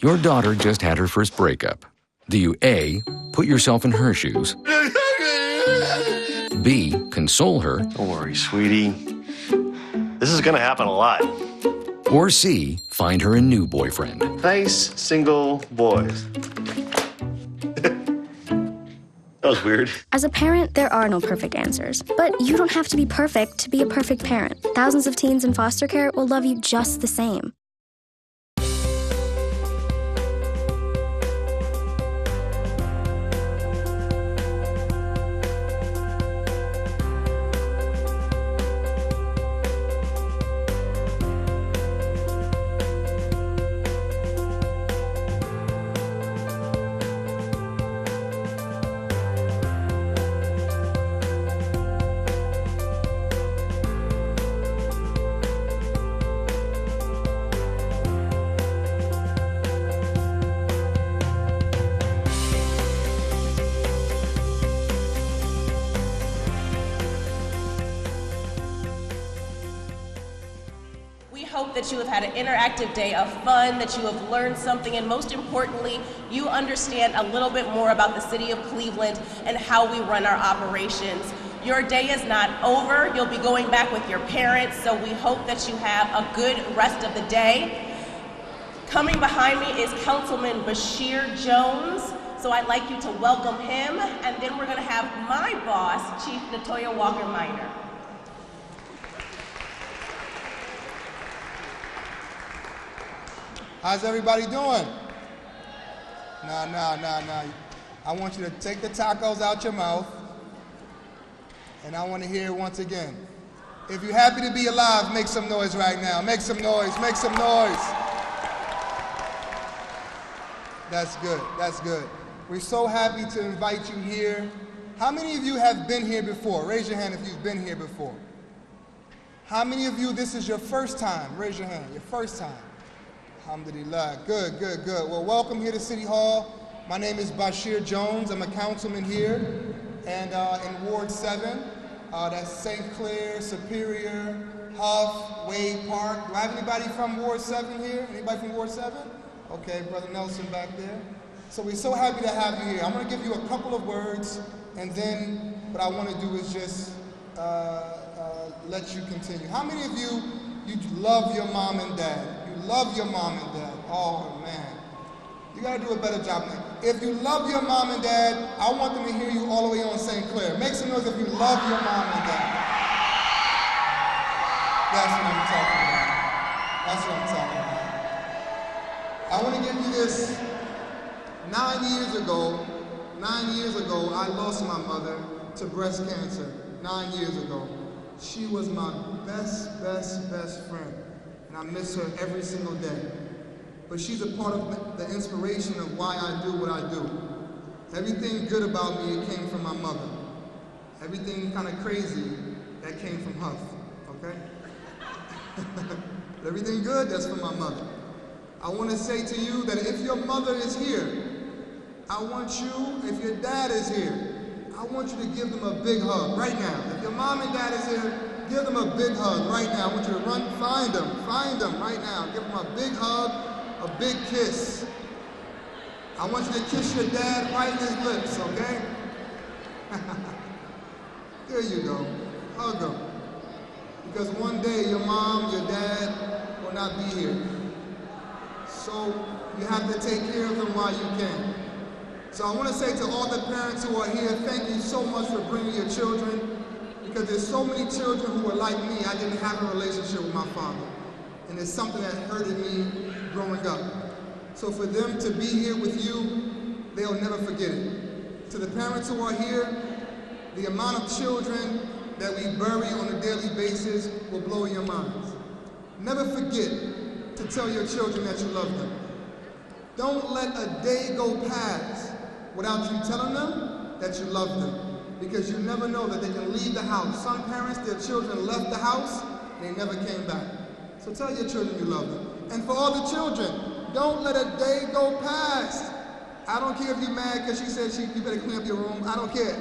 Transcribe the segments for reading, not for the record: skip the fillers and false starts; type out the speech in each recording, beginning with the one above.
Your daughter just had her first breakup. Do you A, put yourself in her shoes? B, console her? Don't worry, sweetie. This is gonna happen a lot. Or C, find her a new boyfriend? Nice single boys. That was weird. As a parent, there are no perfect answers. But you don't have to be perfect to be a perfect parent. Thousands of teens in foster care will love you just the same. Hope that you have had an interactive day of fun, that you have learned something, and most importantly, you understand a little bit more about the city of Cleveland and how we run our operations. Your day is not over. You'll be going back with your parents, so we hope that you have a good rest of the day. Coming behind me is Councilman Bashir Jones, so I'd like you to welcome him, and then we're going to have my boss, Chief Natoya Walker Minor. How's everybody doing? No. I want you to take the tacos out your mouth, and I want to hear it once again. If you're happy to be alive, make some noise right now. Make some noise, make some noise. That's good, that's good. We're so happy to invite you here. How many of you have been here before? Raise your hand if you've been here before. How many of you, this is your first time? Raise your hand, your first time. Alhamdulillah, good. Well, welcome here to City Hall. My name is Bashir Jones. I'm a councilman here, and in Ward 7. That's St. Clair, Superior, Huff, Wade Park. Do I have anybody from Ward 7 here? Anybody from Ward 7? Okay, Brother Nelson back there. So we're so happy to have you here. I'm gonna give you a couple of words, and then what I wanna do is just let you continue. How many of you love your mom and dad? Love your mom and dad. Oh man, you gotta do a better job now. If you love your mom and dad, I want them to hear you all the way on St. Clair. Make some noise if you love your mom and dad. That's what I'm talking about. That's what I'm talking about. I want to give you this. 9 years ago, I lost my mother to breast cancer. 9 years ago. She was my best friend. I miss her every single day. But she's a part of the inspiration of why I do what I do. Everything good about me, it came from my mother. Everything kind of crazy, that came from Huff, okay? But everything good, that's from my mother. I want to say to you that if your mother is here, I want you, if your dad is here, I want you to give them a big hug right now. If your mom and dad is here, give them a big hug right now. I want you to run, find them right now. Give them a big hug, a big kiss. I want you to kiss your dad right in his lips, okay? There you go, hug them. Because one day your mom, your dad will not be here. So you have to take care of them while you can. So I want to say to all the parents who are here, thank you so much for bringing your children. Because there's so many children who are like me, I didn't have a relationship with my father. And it's something that hurted me growing up. So for them to be here with you, they'll never forget it. To the parents who are here, the amount of children that we bury on a daily basis will blow your minds. Never forget to tell your children that you love them. Don't let a day go past without you telling them that you love them. Because you never know that they can leave the house. Some parents, their children left the house, they never came back. So tell your children you love them. And for all the children, don't let a day go past. I don't care if you're mad because she said you better clean up your room. I don't care.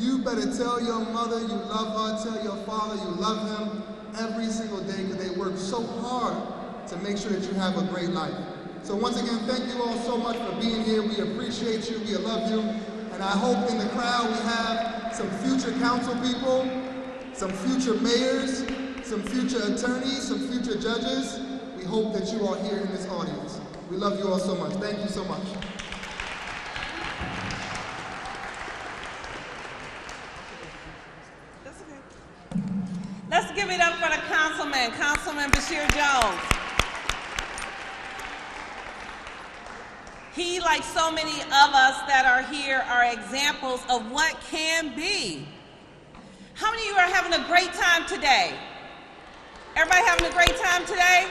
You better tell your mother you love her, tell your father you love him every single day because they work so hard to make sure that you have a great life. So once again, thank you all so much for being here. We appreciate you, we love you. And I hope in the crowd we have some future council people, some future mayors, some future attorneys, some future judges. We hope that you are here in this audience. We love you all so much. Thank you so much. Let's give it up for the councilman, Councilman Bashir Jones. He, like so many of us that are here, are examples of what can be. How many of you are having a great time today? Everybody having a great time today?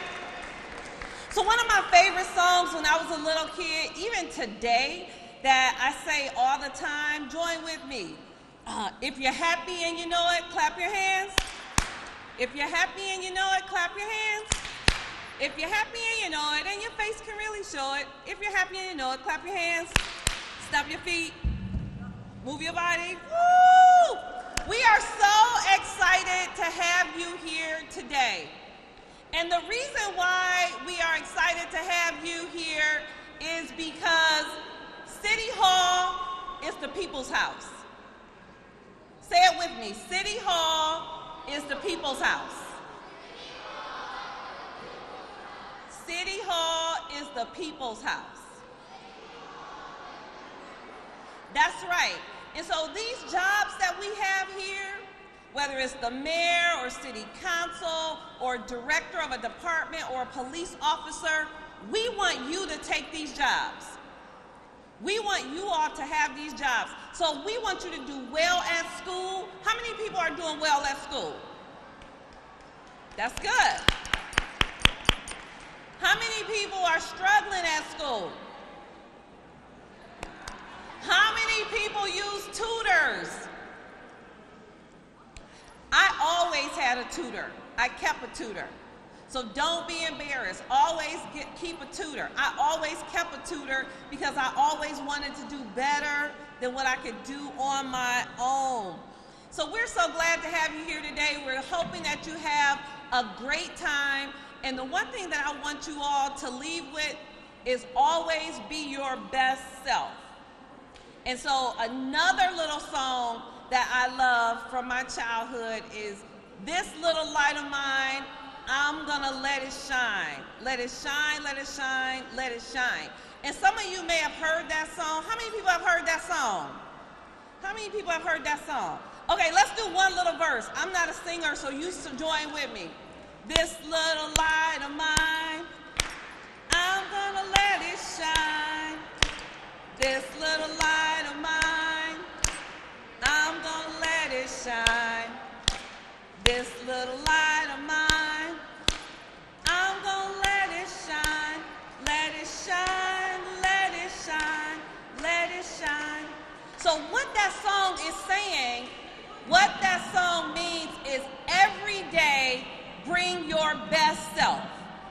So one of my favorite songs when I was a little kid, even today, that I say all the time, join with me. If you're happy and you know it, clap your hands. If you're happy and you know it, clap your hands. If you're happy and you know it, and your face can really show it. If you're happy and you know it, clap your hands. Stomp your feet. Move your body. Woo! We are so excited to have you here today. And the reason why we are excited to have you here is because City Hall is the people's house. Say it with me. City Hall is the people's house. City Hall is the people's house. That's right. And so these jobs that we have here, whether it's the mayor or city council or director of a department or a police officer, we want you to take these jobs. We want you all to have these jobs. So we want you to do well at school. How many people are doing well at school? That's good. How many people are struggling at school? How many people use tutors? I always had a tutor. I kept a tutor. So don't be embarrassed. Always keep a tutor. I always kept a tutor because I always wanted to do better than what I could do on my own. So we're so glad to have you here today. We're hoping that you have a great time. And the one thing that I want you all to leave with is always be your best self. And so another little song that I love from my childhood is This Little Light of Mine, I'm gonna let it shine. Let it shine, let it shine, let it shine. And some of you may have heard that song. How many people have heard that song? How many people have heard that song? Okay, let's do one little verse. I'm not a singer, so you join with me. This little light of mine, I'm gonna let it shine. This little light of mine, I'm gonna let it shine. This little light of mine, I'm gonna let it shine. Let it shine, let it shine, let it shine. So what that song is saying, what that song means is every day bring your best self.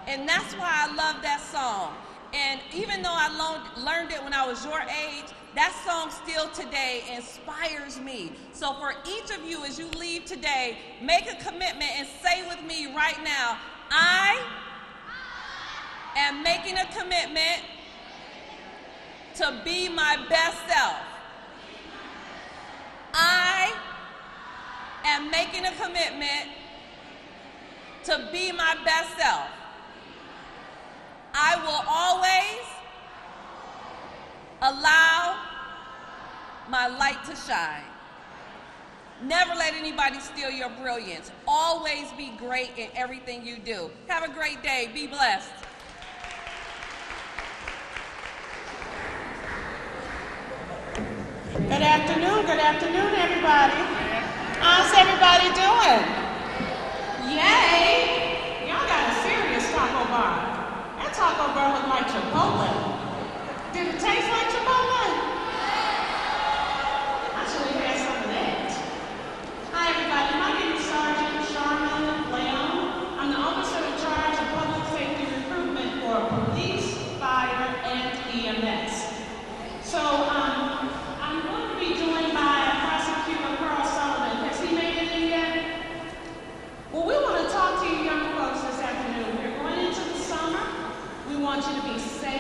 And that's why I love that song. And even though I learned it when I was your age, that song still today inspires me. So for each of you, as you leave today, make a commitment and say with me right now, I am making a commitment to be my best self. I am making a commitment to be my best self. I will always allow my light to shine. Never let anybody steal your brilliance. Always be great in everything you do. Have a great day. Be blessed. Good afternoon, everybody. How's everybody doing? Yay! Y'all got a serious taco bar. That taco bar looked like Chipotle. Did it taste like Chipotle? I should have had some of that. Hi, everybody. My name is Sergeant Charmin Leon. I'm the officer in charge of public safety recruitment for police, fire, and EMS. So, I'm going to be joined by Prosecutor Carl Sullivan. Has he made it in yet? Well, we want to talk to you young folks this afternoon. We're going into the summer. We want you to be safe.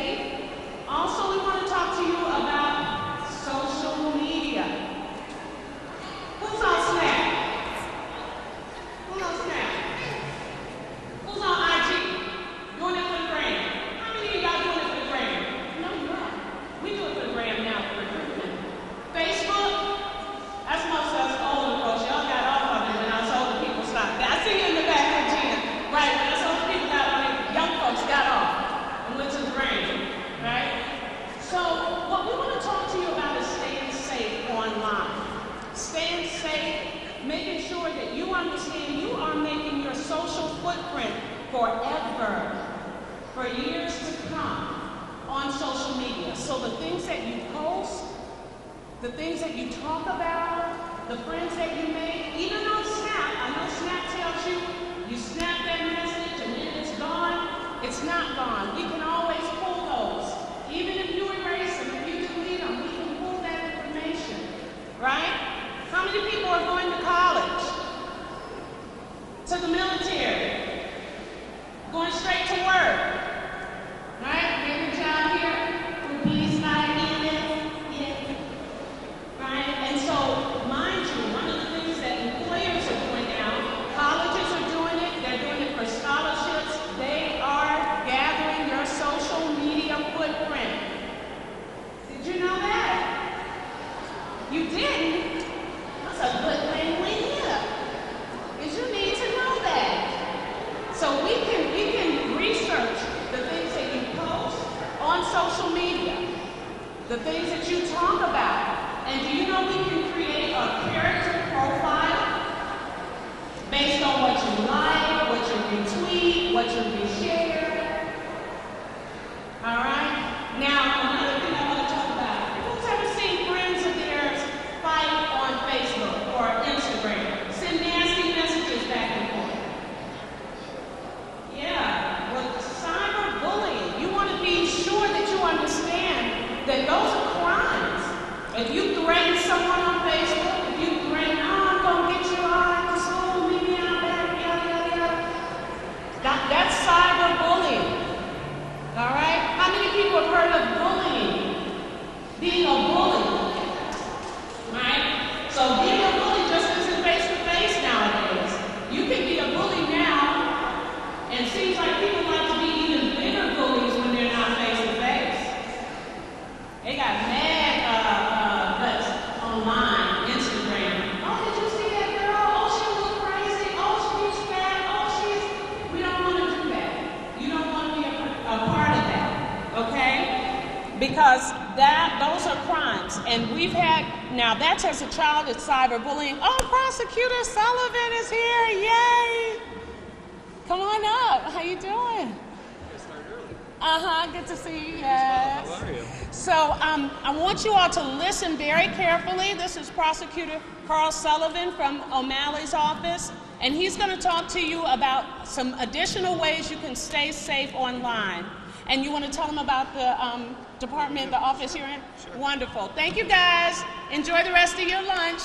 footprint forever, for years to come on social media. So the things that you post, the things that you talk about, the friends that you make, even on Snap, I know Snap tells you, you snap that message and then it's gone. It's not gone. We can always pull those. Even if you erase them, if you delete them, we can pull that information, right? How many people are going to college? To the military? Going straight to work? Right? Getting a job here? From police, fire, EMS? Right? And so, mind you, one of the things that employers are doing now, colleges are doing it, they're doing it for scholarships, they are gathering your social media footprint. Did you know that? You didn't? That's a good thing we hear. Because you need to know that. So we can research the things that you post on social media, the things that you talk about. And do you know we can create a character profile based on what you like, what you retweet, what you reshare? All right? Now, another thing I want to talk about. Who's ever seen friends of theirs fight on Facebook or Instagram? Send nasty messages back and forth. Yeah, well, cyberbullying. You want to be sure that you understand that those are crimes. If you threaten someone on Facebook, if you threaten, I'm going to get you out of school, meet me out there, yada, yada, yada. That's cyberbullying. All right? How many people have heard of bullying? Being a bully. Right? So being a bully just isn't face-to-face nowadays. You can be a bully now, and it seems like people like to be even bigger bullies when they're not face-to-face. They got mad guts online, Instagram. Oh, did you see that girl? Oh, she look crazy. Oh, she's fat. Oh, we don't want to do that. You don't want to be a part of that, okay? Because those are crimes. And we've had, now that's as a child, it's cyberbullying. Oh, Prosecutor Sullivan is here, yay! Come on up, how you doing? Good to see you, yes. How are you? So I want you all to listen very carefully. This is Prosecutor Carl Sullivan from O'Malley's office, and he's going to talk to you about some additional ways you can stay safe online. And you want to tell them about the department, the office you're in? Sure. Wonderful. Thank you, guys. Enjoy the rest of your lunch.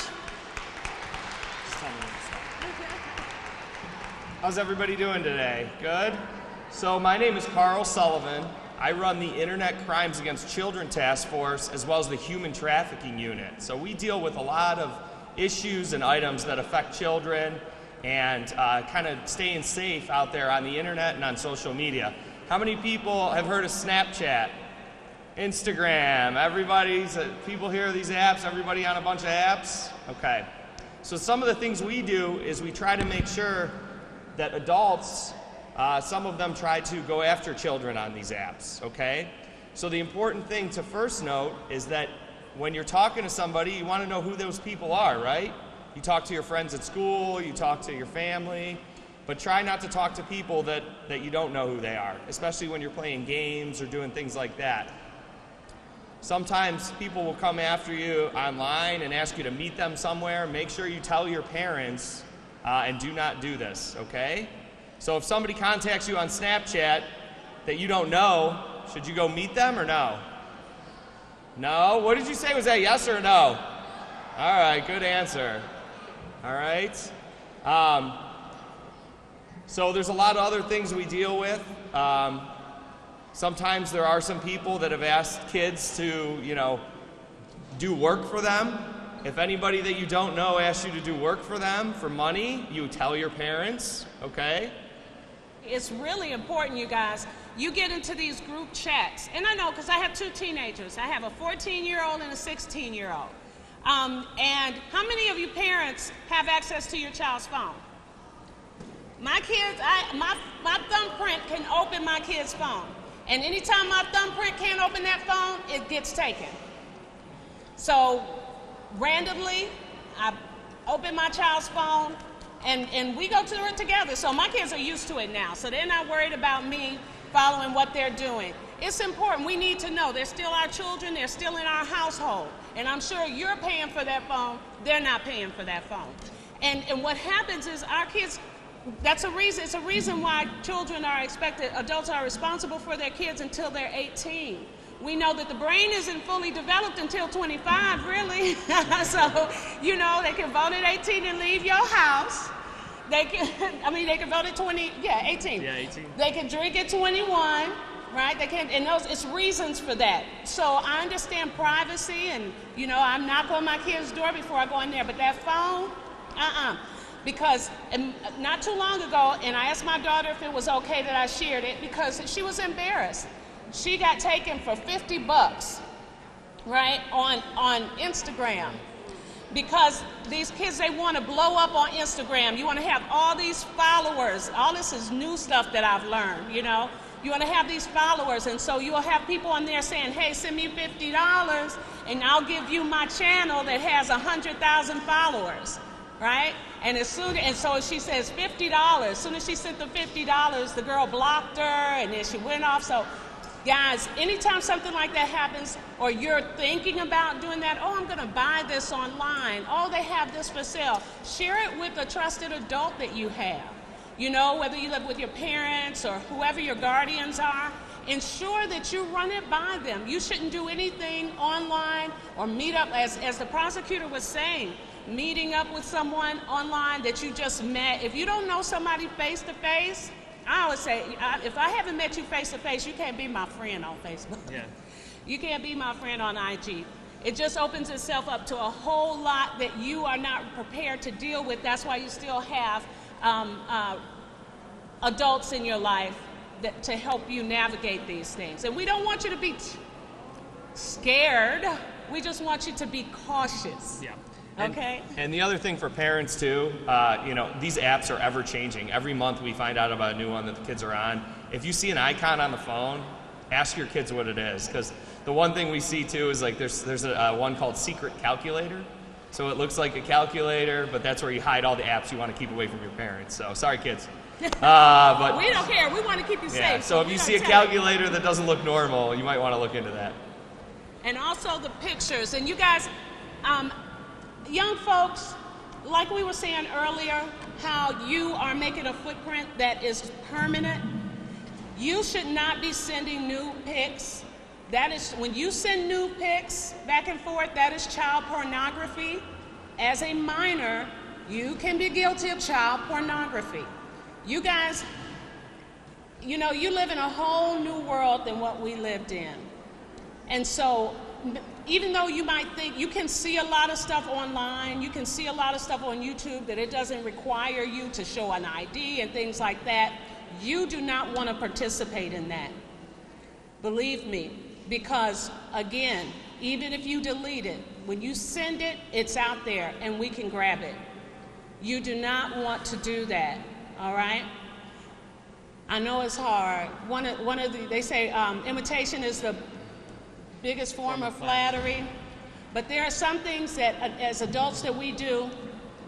How's everybody doing today? Good? So my name is Carl Sullivan. I run the Internet Crimes Against Children Task Force as well as the Human Trafficking Unit. So we deal with a lot of issues and items that affect children and kind of staying safe out there on the internet and on social media. How many people have heard of Snapchat, Instagram? People hear of these apps? Everybody on a bunch of apps? Okay. So some of the things we do is we try to make sure that adults, some of them try to go after children on these apps, okay? So the important thing to first note is that when you're talking to somebody, you want to know who those people are, right? You talk to your friends at school, you talk to your family, but try not to talk to people that you don't know who they are, especially when you're playing games or doing things like that. Sometimes people will come after you online and ask you to meet them somewhere. Make sure you tell your parents and do not do this, okay? So if somebody contacts you on Snapchat that you don't know, should you go meet them or no? No? What did you say? Was that yes or no? All right, good answer. All right. So there's a lot of other things we deal with. Sometimes there are some people that have asked kids to, do work for them. If anybody that you don't know asks you to do work for them for money, you tell your parents, okay? It's really important, you guys. You get into these group chats, and I know because I have two teenagers. I have a 14-year-old and a 16-year-old. And how many of you parents have access to your child's phone? My kids, my thumbprint can open my kid's phone. And anytime my thumbprint can't open that phone, it gets taken. So randomly, I open my child's phone, And we go through it together. So my kids are used to it now. So they're not worried about me following what they're doing. It's important. We need to know they're still our children. They're still in our household. And I'm sure you're paying for that phone. They're not paying for that phone. And what happens is our kids, that's a reason. It's a reason why children are expected, adults are responsible for their kids until they're 18. We know that the brain isn't fully developed until 25, really. So, you know, they can vote at 18 and leave your house. They can vote at 18. Yeah, 18. They can drink at 21, right? They can, and it's reasons for that. So I understand privacy, and, you know, I knock on my kid's door before I go in there, but that phone, Because not too long ago, and I asked my daughter if it was okay that I shared it, because she was embarrassed. She got taken for $50, right, on Instagram. Because these kids, they want to blow up on Instagram. You want to have all these followers. All this is new stuff that I've learned, you know. You want to have these followers, and so you'll have people on there saying, hey, send me $50, and I'll give you my channel that has 100,000 followers, right? And so she says $50. As soon as she sent the $50, the girl blocked her, and then she went off. So, guys, anytime something like that happens, or you're thinking about doing that, oh, I'm going to buy this online. Oh, they have this for sale. Share it with a trusted adult that you have. You know, whether you live with your parents or whoever your guardians are, ensure that you run it by them. You shouldn't do anything online or meet up, as the prosecutor was saying, meeting up with someone online that you just met. If you don't know somebody face to face, I always say, if I haven't met you face to face, you can't be my friend on Facebook. Yeah. You can't be my friend on IG. It just opens itself up to a whole lot that you are not prepared to deal with. That's why you still have adults in your life to help you navigate these things. And we don't want you to be scared. We just want you to be cautious. Yeah. Okay. And the other thing for parents too, you know, these apps are ever changing. Every month we find out about a new one that the kids are on. If you see an icon on the phone, ask your kids what it is, because the one thing we see too is like there's a one called Secret Calculator. So it looks like a calculator, but that's where you hide all the apps you want to keep away from your parents. So sorry, kids. But we don't care. We want to keep you safe. So if you see a calculator that doesn't look normal, you might want to look into that. And also the pictures. And you guys, young folks, like we were saying earlier, how you are making a footprint that is permanent. You should not be sending nude pics. That is, when you send nude pics back and forth, that is child pornography. As a minor, you can be guilty of child pornography. You guys, you know, you live in a whole new world than what we lived in. And so, even though you might think you can see a lot of stuff online, you can see a lot of stuff on YouTube that it doesn't require you to show an ID and things like that, you do not want to participate in that. Believe me, because again, even if you delete it, when you send it, it's out there and we can grab it. You do not want to do that, all right? I know it's hard. They say imitation is the biggest form of flattery, but there are some things that as adults that we do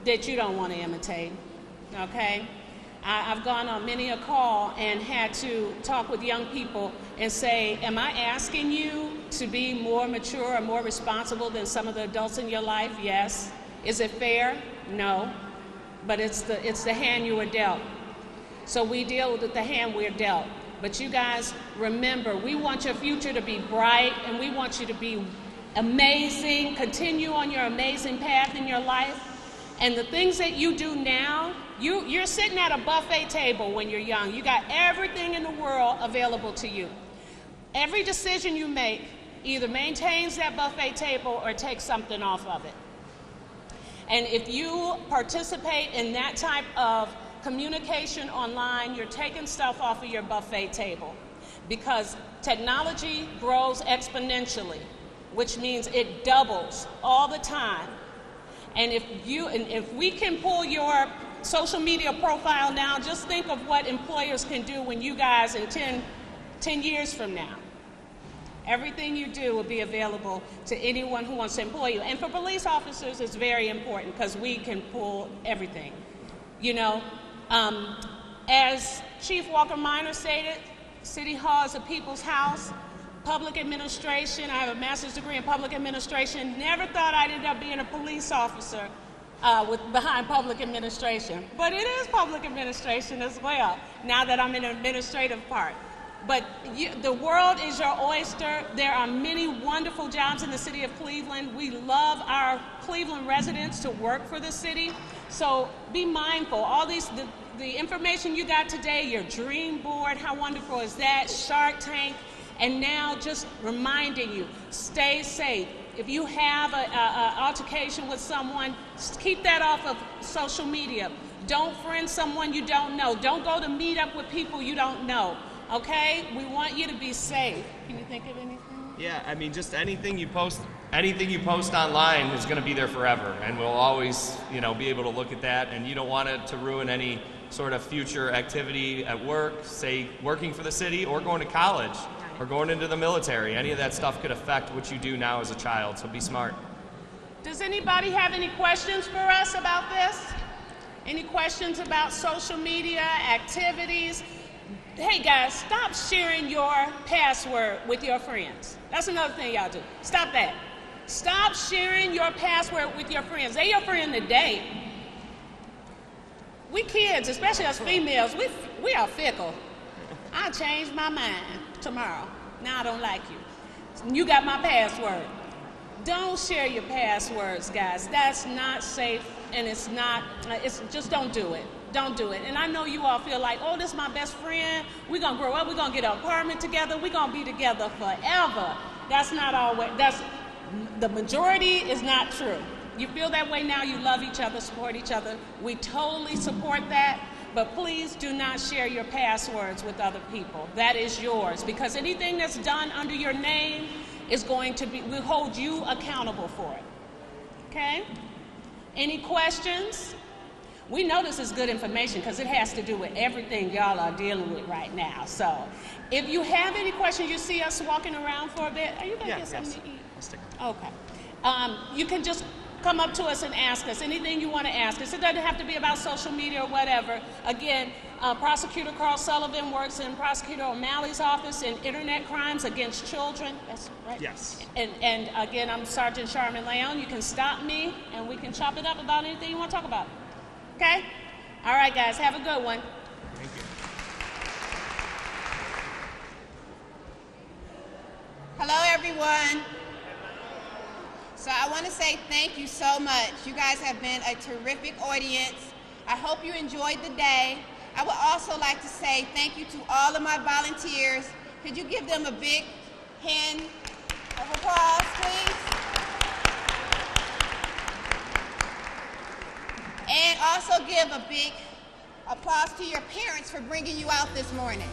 that you don't want to imitate, okay? I've gone on many a call and had to talk with young people and say, am I asking you to be more mature or more responsible than some of the adults in your life? Yes. Is it fair? No. But it's the hand you were dealt. So we deal with the hand we're dealt. But you guys, remember, we want your future to be bright, and we want you to be amazing, continue on your amazing path in your life. And the things that you do now, you're sitting at a buffet table when you're young. You got everything in the world available to you. Every decision you make either maintains that buffet table or takes something off of it. And if you participate in that type of communication online, you're taking stuff off of your buffet table, because technology grows exponentially, which means it doubles all the time. And if we can pull your social media profile now, just think of what employers can do when you guys in 10 years from now. Everything you do will be available to anyone who wants to employ you. And for police officers, it's very important because we can pull everything. You know, as Chief Walker Minor stated, City Hall is a people's house. Public administration, I have a master's degree in public administration. Never thought I'd end up being a police officer behind public administration. But it is public administration as well, now that I'm in the administrative part. But the world is your oyster. There are many wonderful jobs in the city of Cleveland. We love our Cleveland residents to work for the city. So be mindful. All these, the information you got today, your dream board, how wonderful is that? Shark Tank. And now just reminding you, stay safe. If you have an altercation with someone, keep that off of social media. Don't friend someone you don't know. Don't go to meet up with people you don't know. Okay? We want you to be safe. Can you think of anything? Yeah, I mean, just anything you post online is going to be there forever, and we'll always, you know, be able to look at that. And you don't want it to ruin any sort of future activity at work, say working for the city or going to college or going into the military. Any of that stuff could affect what you do now as a child, so be smart. Does anybody have any questions for us about this? Any questions about social media, activities? Hey guys, stop sharing your password with your friends. That's another thing y'all do. Stop that. Stop sharing your password with your friends. They're your friend today. We kids, especially us females, we are fickle. I'll change my mind tomorrow. Now I don't like you. You got my password. Don't share your passwords, guys. That's not safe, and it's just don't do it. Don't do it. And I know you all feel like, oh, this is my best friend. We're going to grow up. We're going to get an apartment together. We're going to be together forever. That's not always, the majority is not true. You feel that way now, you love each other, support each other. We totally support that, but please do not share your passwords with other people. That is yours, because anything that's done under your name is going to be, we'll hold you accountable for it. Okay? Any questions? We know this is good information because it has to do with everything y'all are dealing with right now. So if you have any questions, you see us walking around for a bit. Are you going to get something to eat? I'll stick. Okay. You can just come up to us and ask us anything you want to ask us. It doesn't have to be about social media or whatever. Again, Prosecutor Carl Sullivan works in Prosecutor O'Malley's office in internet crimes against children. That's right? Yes. And again, I'm Sergeant Charmin Leon. You can stop me and we can chop it up about anything you want to talk about. Okay? All right, guys. Have a good one. Thank you. Hello, everyone. So I want to say thank you so much. You guys have been a terrific audience. I hope you enjoyed the day. I would also like to say thank you to all of my volunteers. Could you give them a big hand of applause, please? And also give a big applause to your parents for bringing you out this morning.